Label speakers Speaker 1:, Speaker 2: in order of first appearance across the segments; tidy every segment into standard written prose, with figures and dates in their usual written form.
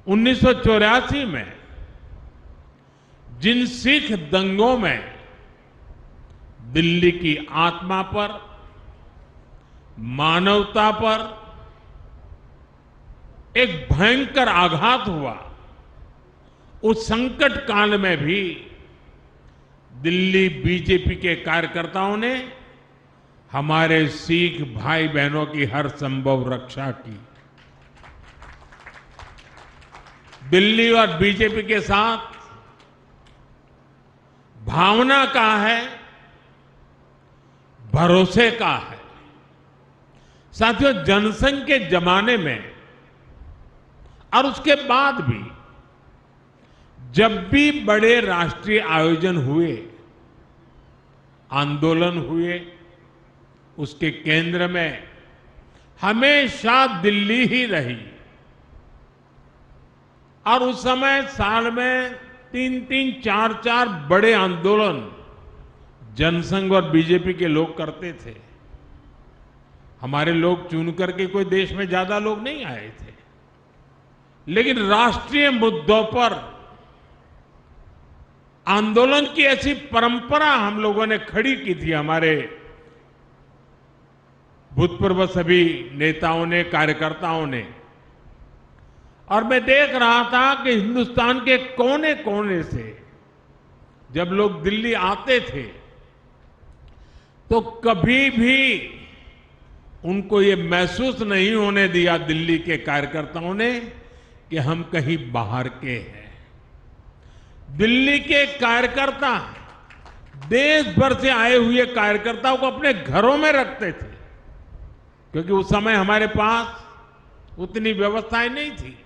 Speaker 1: 1984 में जिन सिख दंगों में दिल्ली की आत्मा पर, मानवता पर एक भयंकर आघात हुआ, उस संकट काल में भी दिल्ली बीजेपी के कार्यकर्ताओं ने हमारे सिख भाई बहनों की हर संभव रक्षा की। दिल्ली और बीजेपी के साथ भावना का है, भरोसे का है। साथियों, जनसंघ के जमाने में और उसके बाद भी जब भी बड़े राष्ट्रीय आयोजन हुए, आंदोलन हुए, उसके केंद्र में हमेशा दिल्ली ही रही। और उस समय साल में 3-3, 4-4 बड़े आंदोलन जनसंघ और बीजेपी के लोग करते थे। हमारे लोग चुन करके कोई देश में ज्यादा लोग नहीं आए थे, लेकिन राष्ट्रीय मुद्दों पर आंदोलन की ऐसी परंपरा हम लोगों ने खड़ी की थी। हमारे भूतपूर्व सभी नेताओं ने, कार्यकर्ताओं ने। और मैं देख रहा था कि हिंदुस्तान के कोने कोने से जब लोग दिल्ली आते थे तो कभी भी उनको ये महसूस नहीं होने दिया, दिल्ली के कार्यकर्ताओं ने, कि हम कहीं बाहर के हैं। दिल्ली के कार्यकर्ता देश भर से आए हुए कार्यकर्ताओं को अपने घरों में रखते थे, क्योंकि उस समय हमारे पास उतनी व्यवस्थाएं नहीं थी।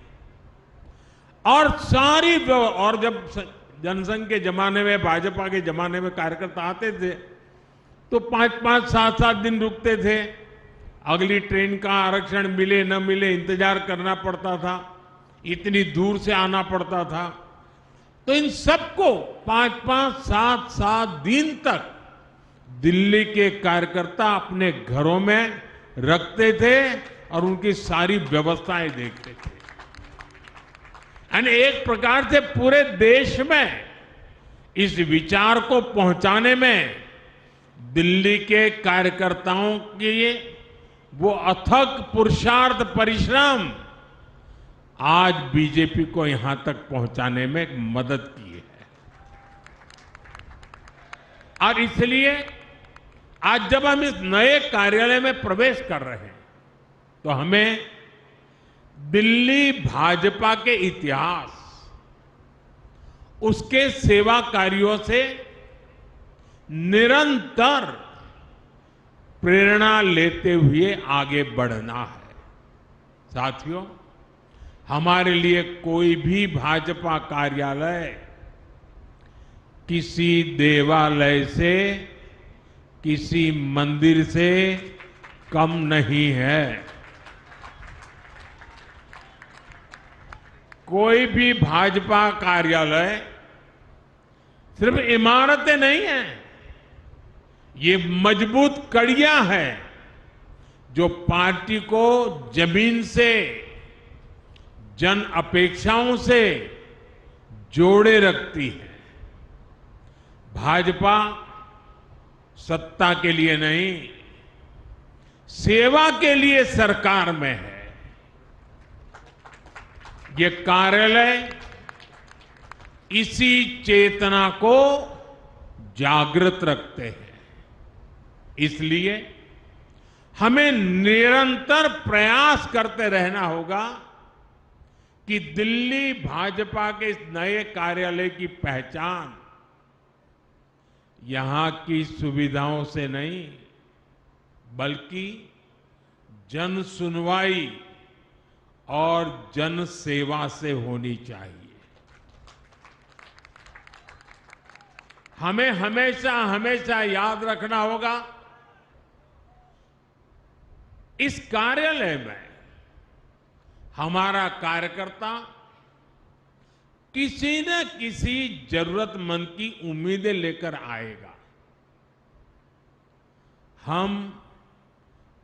Speaker 1: और और जब जनसंघ के जमाने में, भाजपा के जमाने में कार्यकर्ता आते थे तो 5-5, 7-7 दिन रुकते थे। अगली ट्रेन का आरक्षण मिले न मिले इंतजार करना पड़ता था, इतनी दूर से आना पड़ता था। तो इन सबको 5-5, 7-7 दिन तक दिल्ली के कार्यकर्ता अपने घरों में रखते थे और उनकी सारी व्यवस्थाएं देखते थे। यानी एक प्रकार से पूरे देश में इस विचार को पहुंचाने में दिल्ली के कार्यकर्ताओं के वो अथक पुरुषार्थ, परिश्रम आज बीजेपी को यहां तक पहुंचाने में मदद की है। और इसलिए आज जब हम इस नए कार्यालय में प्रवेश कर रहे हैं तो हमें दिल्ली भाजपा के इतिहास, उसके सेवा कार्यों से निरंतर प्रेरणा लेते हुए आगे बढ़ना है। साथियों, हमारे लिए कोई भी भाजपा कार्यालय किसी देवालय से, किसी मंदिर से कम नहीं है। कोई भी भाजपा कार्यालय सिर्फ इमारतें नहीं हैं, ये मजबूत कड़ियां हैं जो पार्टी को जमीन से, जन अपेक्षाओं से जोड़े रखती है। भाजपा सत्ता के लिए नहीं, सेवा के लिए सरकार में है। ये कार्यालय इसी चेतना को जागृत रखते हैं। इसलिए हमें निरंतर प्रयास करते रहना होगा कि दिल्ली भाजपा के इस नए कार्यालय की पहचान यहां की सुविधाओं से नहीं, बल्कि जन सुनवाई और जन सेवा से होनी चाहिए। हमें हमेशा हमेशा याद रखना होगा, इस कार्यालय में हमारा कार्यकर्ता किसी न किसी जरूरतमंद की उम्मीदें लेकर आएगा। हम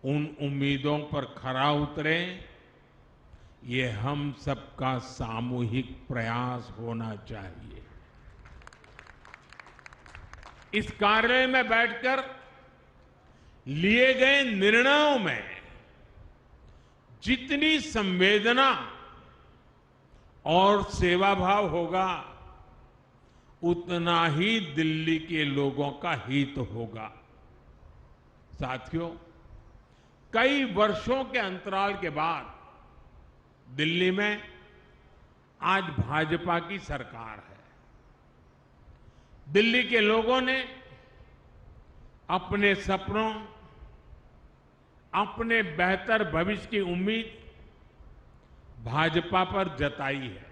Speaker 1: उन उम्मीदों पर खरा उतरें, ये हम सबका सामूहिक प्रयास होना चाहिए। इस कार्यालय में बैठकर लिए गए निर्णयों में जितनी संवेदना और सेवाभाव होगा, उतना ही दिल्ली के लोगों का हित होगा। साथियों, कई वर्षों के अंतराल के बाद दिल्ली में आज भाजपा की सरकार है। दिल्ली के लोगों ने अपने सपनों, अपने बेहतर भविष्य की उम्मीद भाजपा पर जताई है।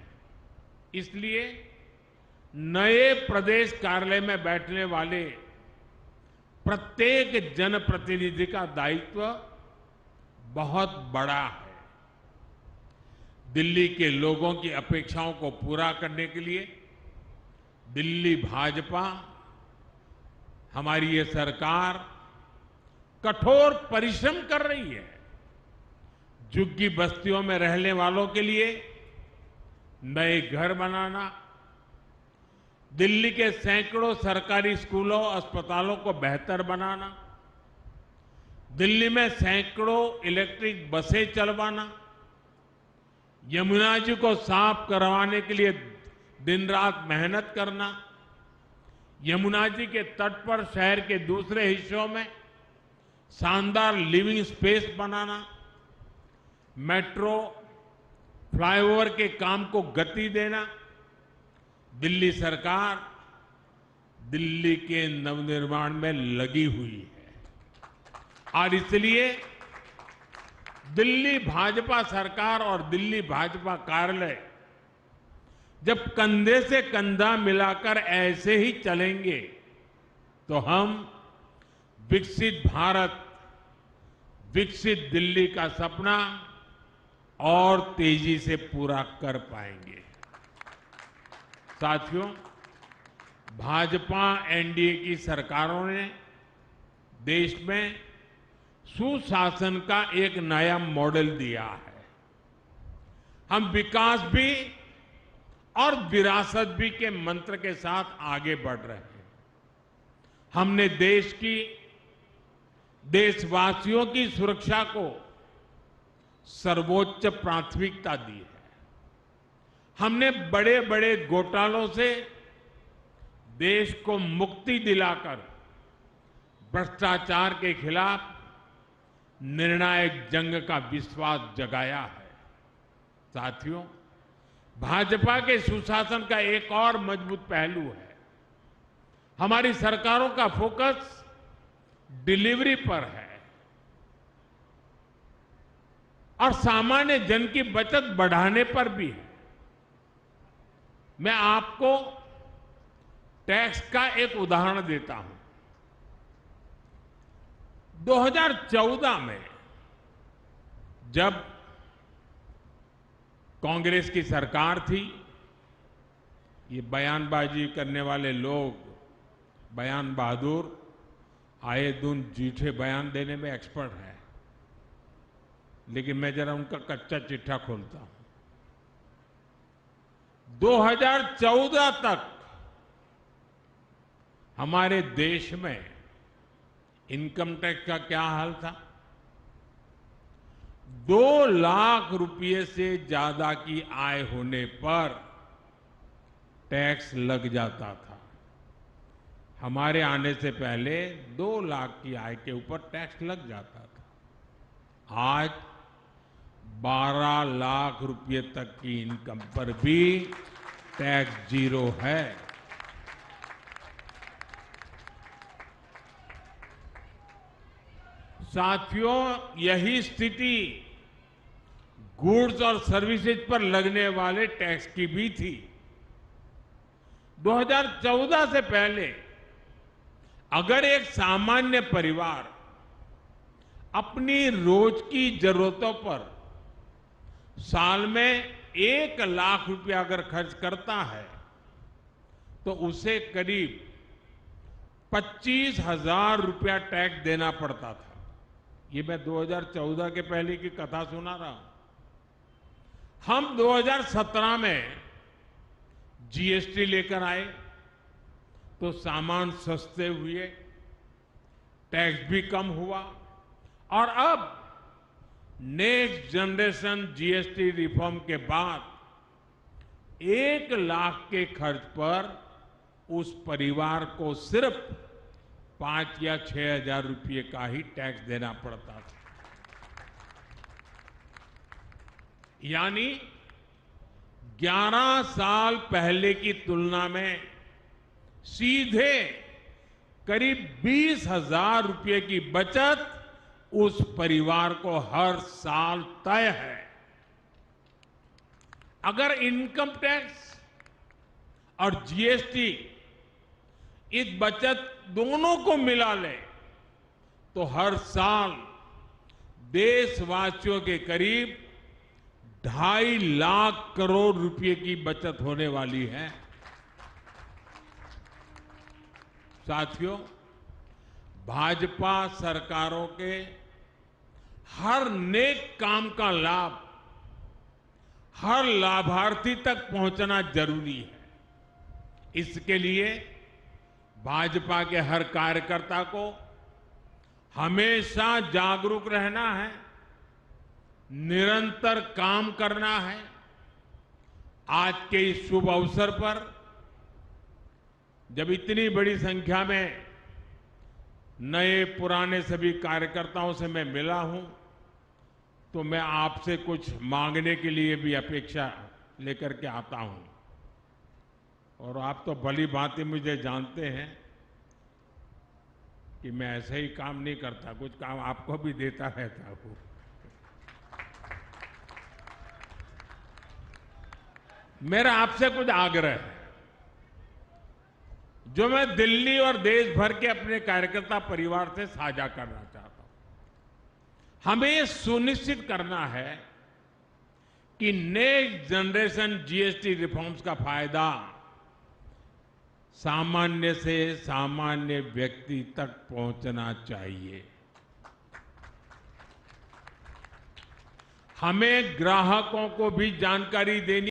Speaker 1: इसलिए नए प्रदेश कार्यालय में बैठने वाले प्रत्येक जनप्रतिनिधि का दायित्व बहुत बड़ा है। दिल्ली के लोगों की अपेक्षाओं को पूरा करने के लिए दिल्ली भाजपा, हमारी ये सरकार कठोर परिश्रम कर रही है। झुग्गी बस्तियों में रहने वालों के लिए नए घर बनाना, दिल्ली के सैकड़ों सरकारी स्कूलों, अस्पतालों को बेहतर बनाना, दिल्ली में सैकड़ों इलेक्ट्रिक बसें चलवाना, यमुना जी को साफ करवाने के लिए दिन रात मेहनत करना, यमुना जी के तट पर शहर के दूसरे हिस्सों में शानदार लिविंग स्पेस बनाना, मेट्रो, फ्लाईओवर के काम को गति देना। दिल्ली सरकार दिल्ली के नवनिर्माण में लगी हुई है और इसलिए दिल्ली भाजपा सरकार और दिल्ली भाजपा कार्यालय जब कंधे से कंधा मिलाकर ऐसे ही चलेंगे तो हम विकसित भारत, विकसित दिल्ली का सपना और तेजी से पूरा कर पाएंगे। साथियों, भाजपा एनडीए की सरकारों ने देश में सुशासन का एक नया मॉडल दिया है। हम विकास भी और विरासत भी के मंत्र के साथ आगे बढ़ रहे हैं। हमने देशवासियों की सुरक्षा को सर्वोच्च प्राथमिकता दी है। हमने बड़े बड़े घोटालों से देश को मुक्ति दिलाकर भ्रष्टाचार के खिलाफ निर्णायक जंग का विश्वास जगाया है। साथियों, भाजपा के सुशासन का एक और मजबूत पहलू है, हमारी सरकारों का फोकस डिलीवरी पर है और सामान्य जन की बचत बढ़ाने पर भी है। मैं आपको टैक्स का एक उदाहरण देता हूं। 2014 में जब कांग्रेस की सरकार थी, ये बयानबाजी करने वाले लोग, बयान बहादुर, आए दिन झूठे बयान देने में एक्सपर्ट है, लेकिन मैं जरा उनका कच्चा चिट्ठा खोलता हूं। 2014 तक हमारे देश में इनकम टैक्स का क्या हाल था? 2 लाख रुपए से ज्यादा की आय होने पर टैक्स लग जाता था। हमारे आने से पहले 2 लाख की आय के ऊपर टैक्स लग जाता था। आज 12 लाख रुपए तक की इनकम पर भी टैक्स जीरो है। साथियों, यही स्थिति गुड्स और सर्विसेज पर लगने वाले टैक्स की भी थी। 2014 से पहले अगर एक सामान्य परिवार अपनी रोज की जरूरतों पर साल में 1 लाख रुपया अगर खर्च करता है तो उसे करीब 25,000 रुपया टैक्स देना पड़ता था। ये मैं 2014 के पहले की कथा सुना रहा हूं। हम 2017 में जीएसटी लेकर आए तो सामान सस्ते हुए, टैक्स भी कम हुआ और अब नेक्स्ट जनरेशन जीएसटी रिफॉर्म के बाद 1 लाख के खर्च पर उस परिवार को सिर्फ 5 या 6 हजार रुपये का ही टैक्स देना पड़ता था। यानी 11 साल पहले की तुलना में सीधे करीब 20,000 रुपये की बचत उस परिवार को हर साल तय है। अगर इनकम टैक्स और जीएसटी इस बचत दोनों को मिला ले तो हर साल देशवासियों के करीब 2.5 लाख करोड़ रुपए की बचत होने वाली है। साथियों, भाजपा सरकारों के हर नेक काम का लाभ हर लाभार्थी तक पहुंचना जरूरी है। इसके लिए भाजपा के हर कार्यकर्ता को हमेशा जागरूक रहना है, निरंतर काम करना है। आज के इस शुभ अवसर पर जब इतनी बड़ी संख्या में नए पुराने सभी कार्यकर्ताओं से मैं मिला हूं तो मैं आपसे कुछ मांगने के लिए भी अपेक्षा लेकर के आता हूं। और आप तो भली भांति मुझे जानते हैं कि मैं ऐसे ही काम नहीं करता, कुछ काम आपको भी देता रहता हूं। मेरा आपसे कुछ आग्रह है जो मैं दिल्ली और देश भर के अपने कार्यकर्ता परिवार से साझा करना चाहता हूं। हमें यह सुनिश्चित करना है कि नेक्स्ट जनरेशन जीएसटी रिफॉर्म्स का फायदा सामान्य से सामान्य व्यक्ति तक पहुंचना चाहिए। हमें ग्राहकों को भी जानकारी देनी